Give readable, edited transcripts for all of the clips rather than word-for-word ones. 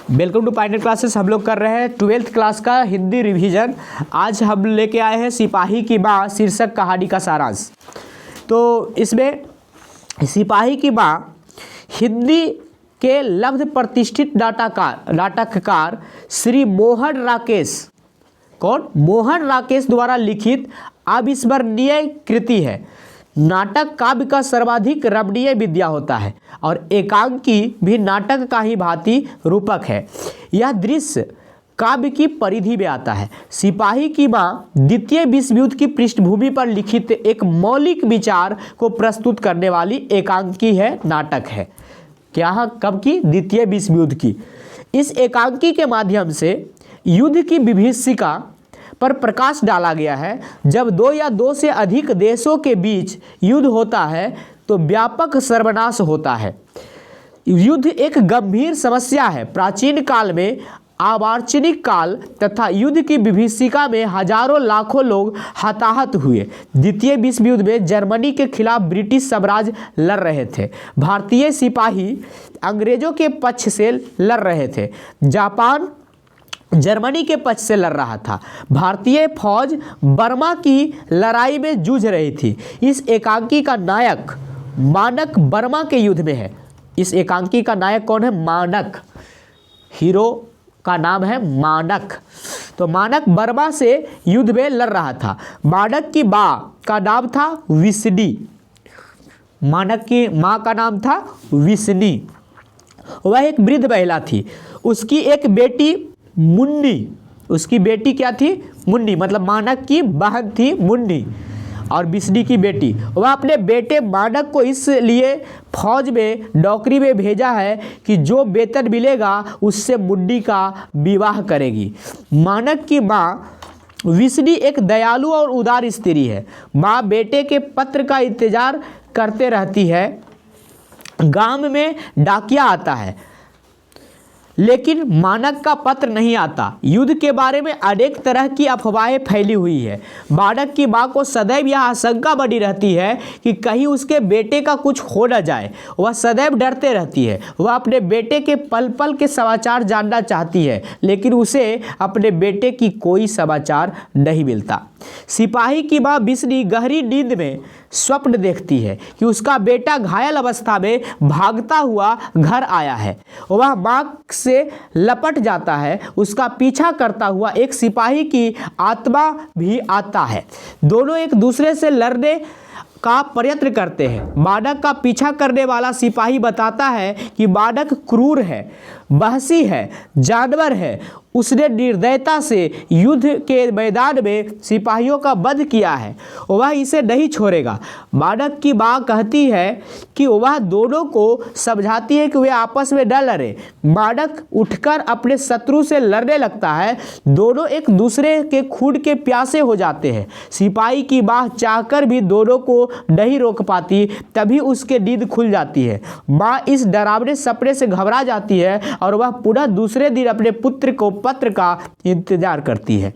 Welcome to Pioneer classes. हम लोग कर रहे हैं 12th क्लास का हिंदी रिवीजन। आज हम लेके आए हैं सिपाही की माँ शीर्षक कहानी का सारांश। तो इसमें सिपाही की माँ हिंदी के लब्ध प्रतिष्ठित नाटककार श्री मोहन राकेश द्वारा लिखित अविस्मरणीय कृति है। नाटक काव्य का सर्वाधिक रमणीय विद्या होता है और एकांकी भी नाटक का ही भांति रूपक है। यह दृश्य काव्य की परिधि में आता है। सिपाही की माँ द्वितीय विश्व युद्ध की पृष्ठभूमि पर लिखित एक मौलिक विचार को प्रस्तुत करने वाली एकांकी है, नाटक है। क्या कब की? द्वितीय विश्व युद्ध की। इस एकांकी के माध्यम से युद्ध की विभीषिका पर प्रकाश डाला गया है। जब दो या दो से अधिक देशों के बीच युद्ध होता है तो व्यापक सर्वनाश होता है। युद्ध एक गंभीर समस्या है। प्राचीन काल में अवार्चनिक काल तथा युद्ध की विभीषिका में हजारों लाखों लोग हताहत हुए। द्वितीय विश्व युद्ध में जर्मनी के खिलाफ ब्रिटिश साम्राज्य लड़ रहे थे। भारतीय सिपाही अंग्रेजों के पक्ष से लड़ रहे थे। जापान जर्मनी के पक्ष से लड़ रहा था। भारतीय फौज बर्मा की लड़ाई में जूझ रही थी। इस एकांकी का नायक मानक बर्मा के युद्ध में है। इस एकांकी का नायक कौन है? मानक। हीरो का नाम है मानक। तो मानक बर्मा से युद्ध में लड़ रहा था। मानक की माँ का नाम था विष्णी। मानक की माँ का नाम था विष्णी। वह एक वृद्ध महिला थी। उसकी एक बेटी मुन्नी। उसकी बेटी क्या थी? मुन्नी। मतलब मानक की बहन थी मुन्नी और विष्णी की बेटी। वह अपने बेटे मानक को इसलिए फौज में नौकरी में भेजा है कि जो वेतन मिलेगा उससे मुन्नी का विवाह करेगी। मानक की माँ विष्णी एक दयालु और उदार स्त्री है। माँ बेटे के पत्र का इंतजार करते रहती है। गांव में डाकिया आता है लेकिन मानक का पत्र नहीं आता। युद्ध के बारे में अनेक तरह की अफवाहें फैली हुई है। मानक की मां को सदैव यह आशंका बनी रहती है कि कहीं उसके बेटे का कुछ हो न जाए। वह सदैव डरते रहती है। वह अपने बेटे के पल पल के समाचार जानना चाहती है लेकिन उसे अपने बेटे की कोई समाचार नहीं मिलता। सिपाही की मां विष्णी गहरी नींद में स्वप्न देखती है कि उसका बेटा घायल अवस्था में भागता हुआ घर आया है। वह मां से लपट जाता है। उसका पीछा करता हुआ एक सिपाही की आत्मा भी आता है। दोनों एक दूसरे से लड़ने का प्रयत्न करते हैं। मानक का पीछा करने वाला सिपाही बताता है कि मानक क्रूर है, बहसी है, जानवर है। उसने निर्दयता से युद्ध के मैदान में सिपाहियों का वध किया है। वह इसे नहीं छोड़ेगा। मानक की मां कहती है कि वह दोनों को समझाती है कि वे आपस में न लड़े। मानक उठकर अपने शत्रु से लड़ने लगता है। दोनों एक दूसरे के खून के प्यासे हो जाते हैं। सिपाही की मां चाहकर भी दोनों को नहीं रोक पाती। तभी उसके नींद खुल जाती है। मां इस डरावने सपने से घबरा जाती है और वह पुनः दूसरे दिन अपने पुत्र को पत्र का इंतजार करती है।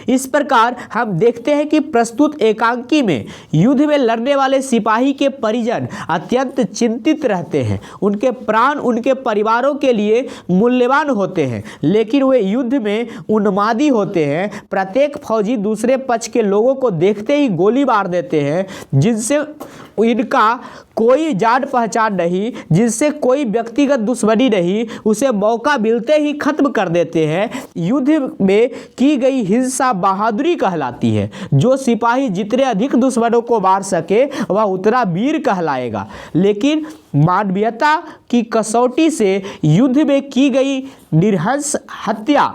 इस प्रकार हम देखते हैं कि प्रस्तुत एकांकी में युद्ध में लड़ने वाले सिपाही के परिजन अत्यंत चिंतित रहते हैं। उनके प्राण उनके परिवारों के लिए मूल्यवान होते हैं लेकिन वे युद्ध में उन्मादी होते हैं। प्रत्येक फौजी दूसरे पक्ष के लोगों को देखते ही गोली मार देते हैं, जिनसे इनका कोई जान पहचान नहीं, जिनसे कोई व्यक्तिगत दुश्मनी नहीं। उसे मौका मिलते ही खत्म कर देते हैं। युद्ध में की गई हिंसा बहादुरी कहलाती है। जो सिपाही जितने अधिक दुश्मनों को मार सके वह उतना वीर कहलाएगा। लेकिन मानवीयता की कसौटी से युद्ध में की गई निर्हंस हत्या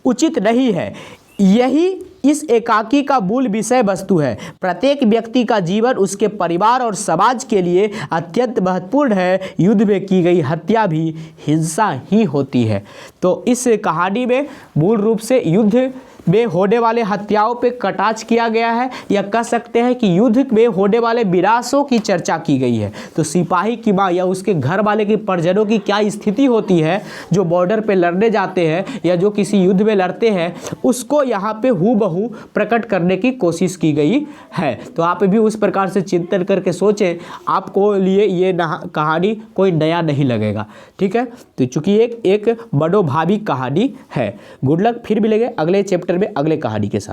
उचित नहीं है। यही इस एकांकी का मूल विषय वस्तु है। प्रत्येक व्यक्ति का जीवन उसके परिवार और समाज के लिए अत्यंत महत्वपूर्ण है। युद्ध में की गई हत्या भी हिंसा ही होती है। तो इस कहानी में मूल रूप से युद्ध में होने वाले हत्याओं पे कटाक्ष किया गया है, या कह सकते हैं कि युद्ध में होने वाले विनाशों की चर्चा की गई है। तो सिपाही की माँ या उसके घर वाले के परिजनों की क्या स्थिति होती है जो बॉर्डर पे लड़ने जाते हैं या जो किसी युद्ध में लड़ते हैं, उसको यहाँ पे हूबहू प्रकट करने की कोशिश की गई है। तो आप भी उस प्रकार से चिंतन करके सोचें, आपको लिए ये कहानी कोई नया नहीं लगेगा। ठीक है, तो चूंकि एक मनोभावी कहानी है। गुड लक, फिर मिलेंगे अगले चैप्टर में अगले कहानी के साथ।